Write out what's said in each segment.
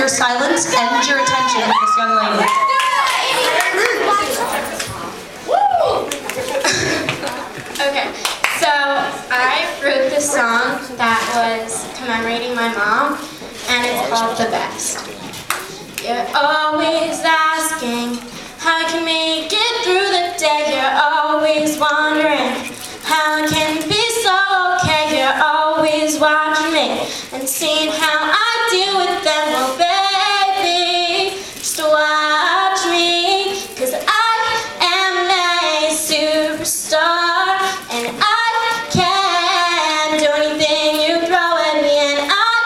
your silence and your attention to this young lady. Okay, so I wrote this song that was commemorating my mom, and it's called The Best. You're always asking how I can make it through the day. You're always wondering how I can be so okay. You're always watching me and seeing how I deal with them. Well, baby, just watch me, 'cause I am a superstar, and I can do anything you throw at me, and I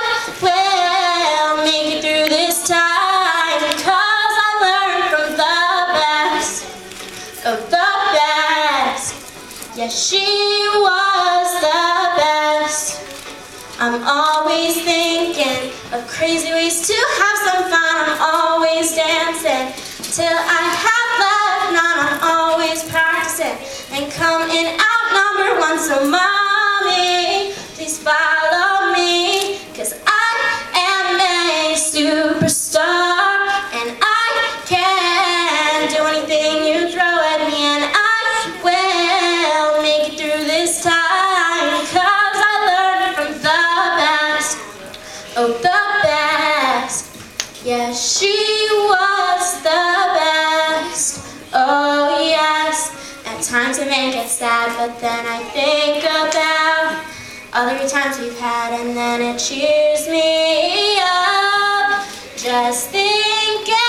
will make it through this time, 'cause I learned from the best of the best. Yes, she was the best. I'm always thinking of crazy ways to have some fun. I'm always dancing till I have left none. I'm always practicing and coming out number one. So mommy, please follow me, 'cause I am a superstar, and I can do anything you throw at me, and I will make it through this time, 'cause I learned from the best, oh the best. Yes, she was the best, oh yes. At times it may get sad, but then I think about all the good times we've had, and then it cheers me up. Just thinking